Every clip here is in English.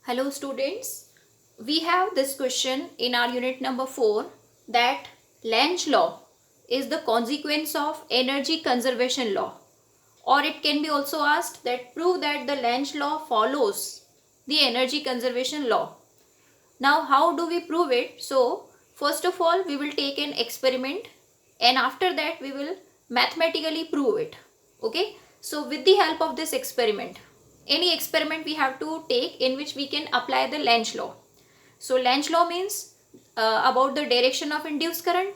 Hello students, we have this question in our unit number 4 that Lenz law is the consequence of energy conservation law, or it can be also asked that prove that the Lenz law follows the energy conservation law. Now how do we prove it? So first of all we will take an experiment and after that we will mathematically prove it. Okay, so with the help of this experiment, any experiment we have to take in which we can apply the Lenz law. So Lenz law means about the direction of induced current,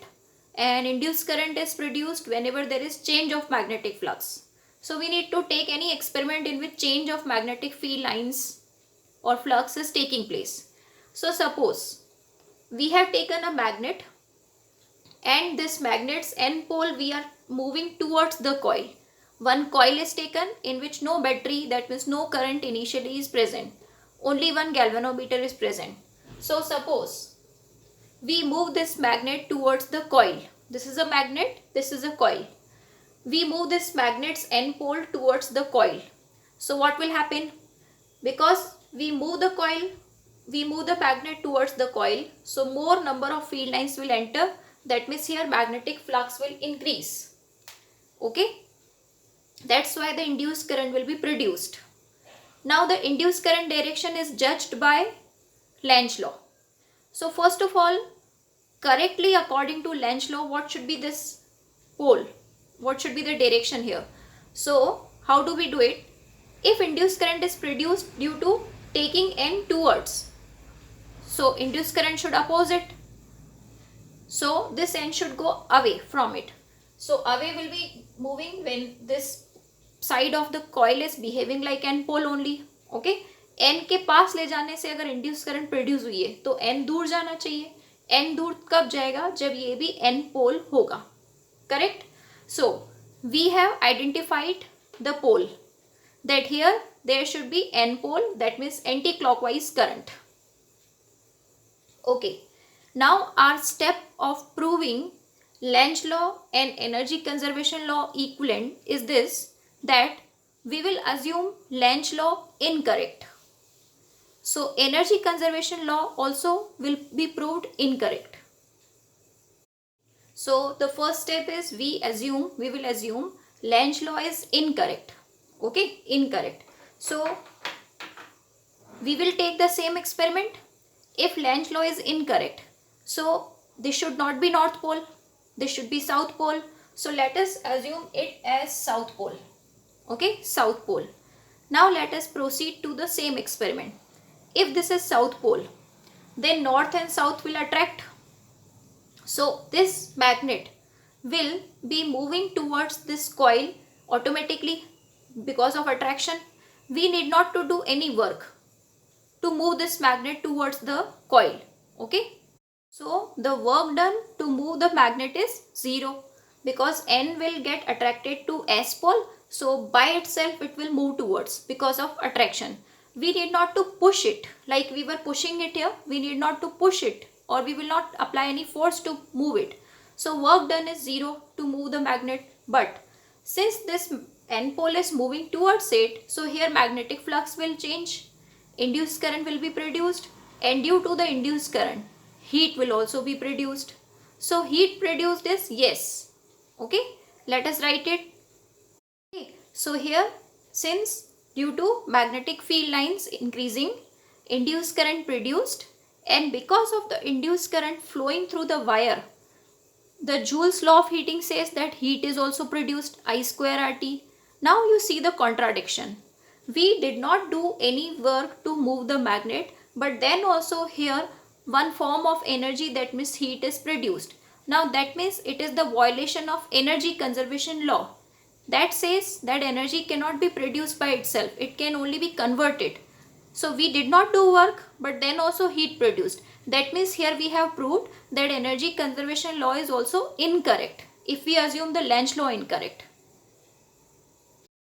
and induced current is produced whenever there is change of magnetic flux. So we need to take any experiment in which change of magnetic field lines or flux is taking place. So suppose we have taken a magnet and this magnet's N pole we are moving towards the coil. One coil is taken in which no battery, that means no current initially is present. Only one galvanometer is present. So suppose we move this magnet towards the coil. This is a magnet, this is a coil. We move this magnet's N pole towards the coil. So what will happen? Because we move the magnet towards the coil, so more number of field lines will enter. That means here magnetic flux will increase. Okay, that's why the induced current will be produced. Now the induced current direction is judged by Lenz law. So first of all, correctly according to Lenz law, what should be this pole? What should be the direction here? So how do we do it? If induced current is produced due to taking N towards, so induced current should oppose it. So this N should go away from it. So away will be moving when this side of the coil is behaving like N pole only. Okay, N के पास ले जाने से अगर induced current produce हुई है तो N दूर जाना चाहिए. N दूर कब जाएगा? जब ये भी N pole होगा. Correct? So we have identified the pole, that here there should be N pole, that means anti-clockwise current. Okay, now our step of proving Lenz law and energy conservation law equivalent is this, that we will assume Lenz law incorrect. So energy conservation law also will be proved incorrect. So the first step is we will assume Lenz law is incorrect. Okay, incorrect. So we will take the same experiment. If Lenz law is incorrect, so this should not be North Pole, this should be South Pole. So let us assume it as South Pole. Okay, South Pole. Now let us proceed to the same experiment. If this is South Pole, then North and South will attract. So this magnet will be moving towards this coil automatically because of attraction. We need not to do any work to move this magnet towards the coil. Okay, so the work done to move the magnet is 0 because N will get attracted to S pole. So by itself it will move towards because of attraction. We need not to push it like we were pushing it here. We need not to push it, or we will not apply any force to move it. So work done is 0 to move the magnet. But since this N pole is moving towards it, so here magnetic flux will change. Induced current will be produced, and due to the induced current, heat will also be produced. So heat produced is yes. Okay, let us write it. Okay. So here, since due to magnetic field lines increasing, induced current produced, and because of the induced current flowing through the wire, the Joule's law of heating says that heat is also produced, I square RT. Now you see the contradiction. We did not do any work to move the magnet, but then also here one form of energy, that means heat, is produced. Now that means it is the violation of energy conservation law. That says that energy cannot be produced by itself, it can only be converted. So we did not do work, but then also heat produced. That means here we have proved that energy conservation law is also incorrect if we assume the Lenz law incorrect.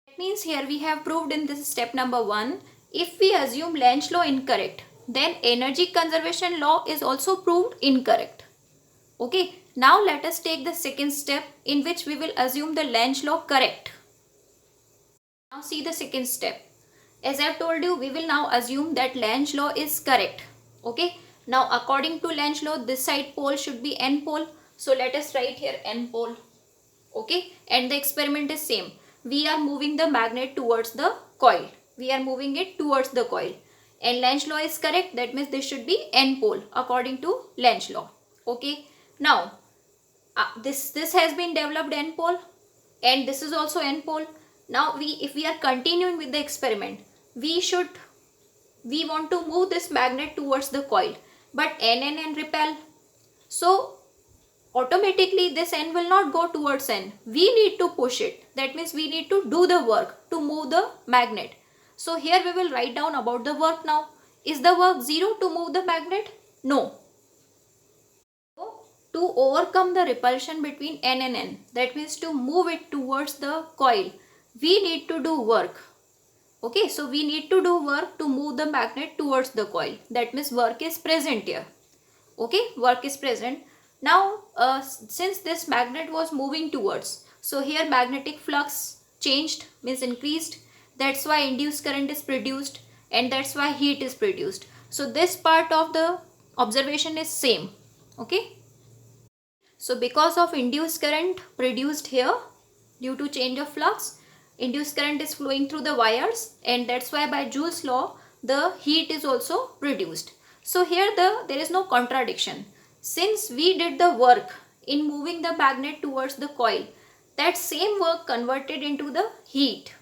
That means here we have proved in this step number 1, if we assume Lenz law incorrect, then energy conservation law is also proved incorrect. Okay, now let us take the second step in which we will assume the Lenz law correct. Now see the second step. As I've told you, we will now assume that Lenz law is correct. Okay. Now according to Lenz law, this side pole should be N pole. So let us write here N pole. Okay. And the experiment is same. We are moving the magnet towards the coil. We are moving it towards the coil. And Lenz law is correct. That means this should be N pole according to Lenz law. Okay. Now this has been developed N pole, and this is also N pole. Now if we are continuing with the experiment, we want to move this magnet towards the coil, but N repel. So automatically this N will not go towards N. We need to push it. That means we need to do the work to move the magnet. So here we will write down about the work now. Is the work 0 to move the magnet? No. To overcome the repulsion between N and N, that means to move it towards the coil, we need to do work. Okay, so we need to do work to move the magnet towards the coil. That means work is present here. Okay, work is present. Now since this magnet was moving towards, so here magnetic flux changed, means increased. That's why induced current is produced, and that's why heat is produced. So this part of the observation is same. Okay. So because of induced current produced here due to change of flux, induced current is flowing through the wires, and that's why by Joule's law the heat is also produced. So here there is no contradiction. Since we did the work in moving the magnet towards the coil, that same work converted into the heat.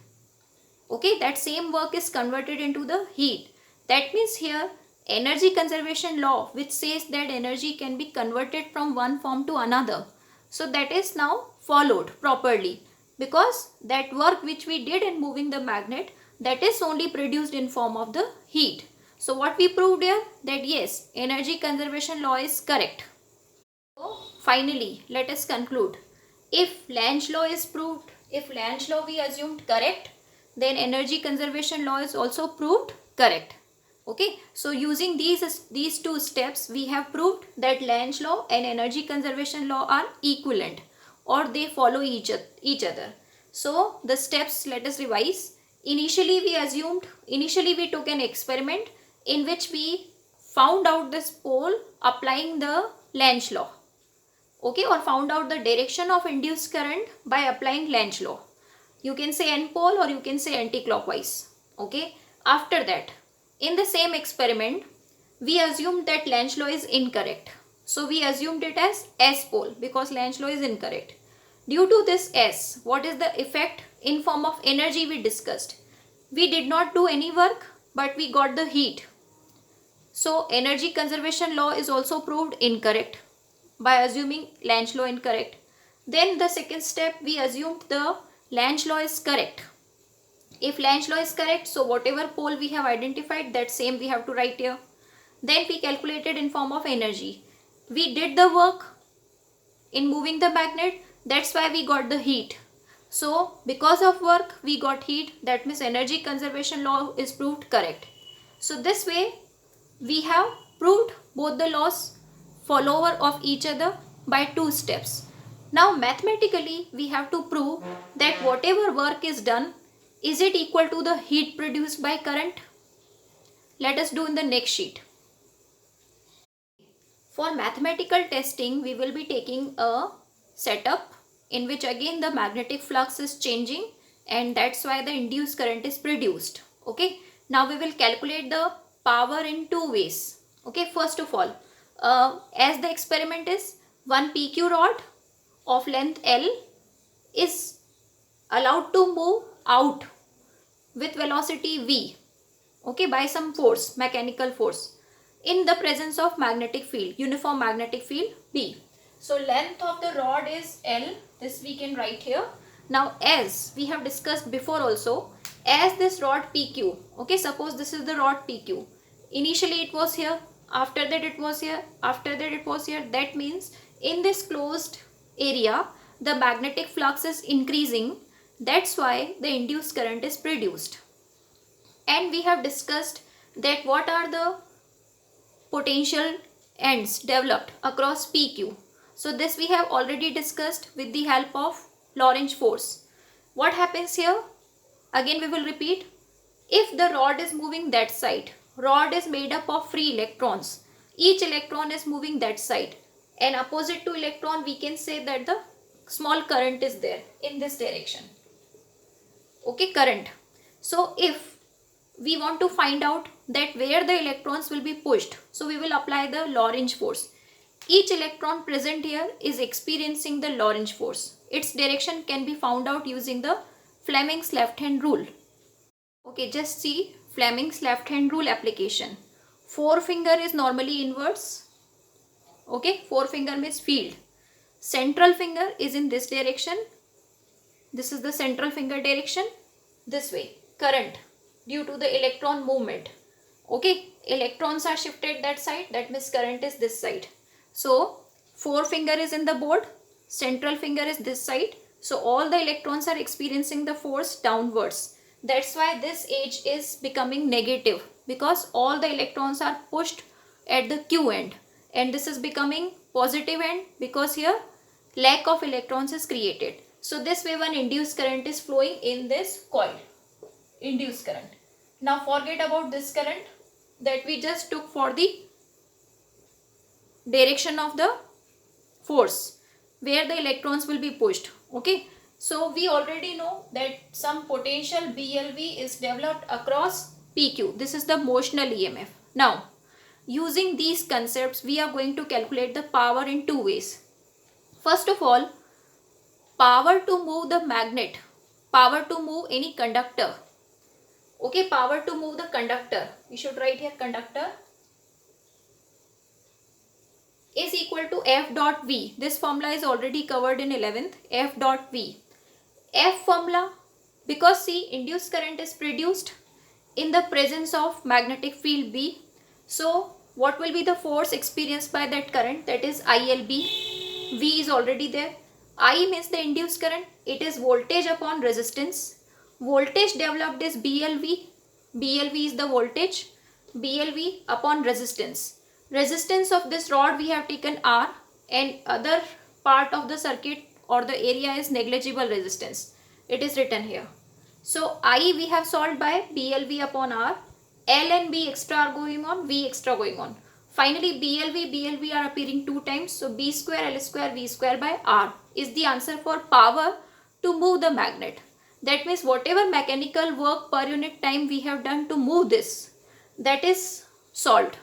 Okay, that same work is converted into the heat. That means here energy conservation law, which says that energy can be converted from one form to another, so that is now followed properly, because that work which we did in moving the magnet, that is only produced in form of the heat. So what we proved here, that yes, energy conservation law is correct. So finally let us conclude. If Lenz law is proved, if Lenz law we assumed correct, then energy conservation law is also proved correct. Okay, so using these two steps, we have proved that Lenz law and energy conservation law are equivalent, or they follow each other. So the steps, let us revise. Initially we took an experiment in which we found out this pole applying the Lenz law. Okay, or found out the direction of induced current by applying Lenz law. You can say N pole or you can say anti-clockwise. Okay, after that, in the same experiment, we assumed that Lenz law is incorrect. So we assumed it as S pole because Lenz law is incorrect. Due to this S, what is the effect in form of energy we discussed? We did not do any work, but we got the heat. So energy conservation law is also proved incorrect by assuming Lenz law incorrect. Then the second step, we assumed the Lenz law is correct. If Lenz law is correct, so whatever pole we have identified, that same we have to write here. Then we calculated in form of energy. We did the work in moving the magnet, that's why we got the heat. So because of work we got heat, that means energy conservation law is proved correct. So this way we have proved both the laws follower of each other by two steps. Now mathematically we have to prove that whatever work is done, is it equal to the heat produced by current? Let us do in the next sheet. For mathematical testing, we will be taking a setup in which again the magnetic flux is changing, and that's why the induced current is produced. Okay. Now we will calculate the power in two ways. Okay. First of all, as the experiment is, one PQ rod of length L is allowed to move out with velocity v, okay, by some force, mechanical force, in the presence of magnetic field, uniform magnetic field B. So length of the rod is L, this we can write here. Now as we have discussed before also, as this rod PQ, okay, suppose this is the rod PQ, initially it was here, after that it was here, after that it was here. That means in this closed area the magnetic flux is increasing, that's why the induced current is produced. And we have discussed that what are the potential ends developed across PQ. So this we have already discussed with the help of Lorentz force. What happens here? Again we will repeat. If the rod is moving that side, rod is made up of free electrons. Each electron is moving that side. And opposite to electron, we can say that the small current is there in this direction. Okay, current. So if we want to find out that where the electrons will be pushed, so we will apply the Lorentz force. Each electron present here is experiencing the Lorentz force. Its direction can be found out using the Fleming's left hand rule. Okay, just see Fleming's left hand rule application. Forefinger is normally inwards. Okay, forefinger means field. Central finger is in this direction. This is the central finger direction. This way, current due to the electron movement. Okay, electrons are shifted that side, that means current is this side. So forefinger is in the board, central finger is this side. So all the electrons are experiencing the force downwards. That's why this edge is becoming negative, because all the electrons are pushed at the Q end, and this is becoming positive end because here lack of electrons is created. So this way one induced current is flowing in this coil. Induced current. Now forget about this current that we just took for the direction of the force where the electrons will be pushed. Okay. So we already know that some potential BLV is developed across PQ. This is the motional EMF. Now, using these concepts, we are going to calculate the power in two ways. First of all, power to move the magnet, power to move any conductor. Okay, power to move the conductor. We should write here conductor is equal to F dot V. This formula is already covered in 11th. F dot V. F formula, because see, induced current is produced in the presence of magnetic field B. So what will be the force experienced by that current? That is ILB. V is already there. I means the induced current. It is voltage upon resistance. Voltage developed is BLV. BLV is the voltage. BLV upon resistance. Resistance of this rod we have taken R, and other part of the circuit or the area is negligible resistance. It is written here. So I we have solved by BLV upon R. L and B extra are going on, V extra going on. Finally BLV are appearing two times. So B square L square V square by R is the answer for power to move the magnet. That means whatever mechanical work per unit time we have done to move this, that is solved.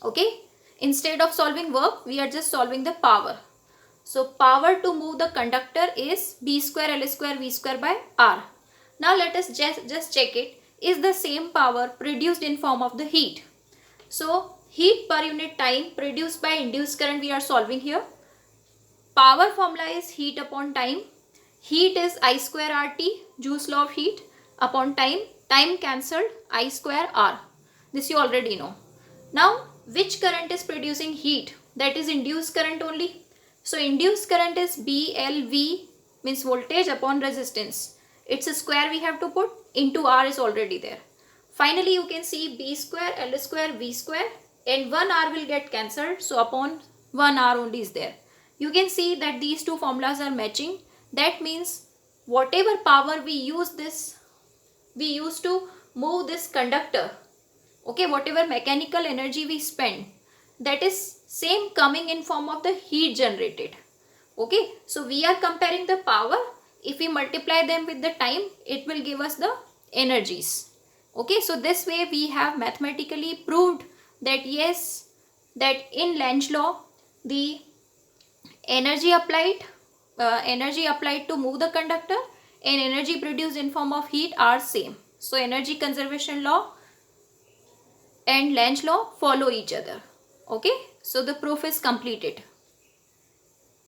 Okay. Instead of solving work, we are just solving the power. So power to move the conductor is B square L square V square by R. Now let us just check it. Is the same power produced in form of the heat? So heat per unit time produced by induced current we are solving here. Power formula is heat upon time. Heat is I square RT, Joule's law of heat, upon time. Time cancelled, I square R. This you already know. Now which current is producing heat? That is induced current only. So induced current is BLV, means voltage upon resistance. It's a square we have to put, into R is already there. Finally you can see B square L square V square, and 1 R will get cancelled. So upon 1 R only is there. You can see that these two formulas are matching. That means whatever power we use to move this conductor. Okay, whatever mechanical energy we spend, that is same coming in form of the heat generated. Okay, so we are comparing the power. If we multiply them with the time, it will give us the energies. Okay, so this way we have mathematically proved that yes, that in Lenz law, the energy applied to move the conductor and energy produced in form of heat are same. So energy conservation law and Lenz law follow each other. Okay, so the proof is completed.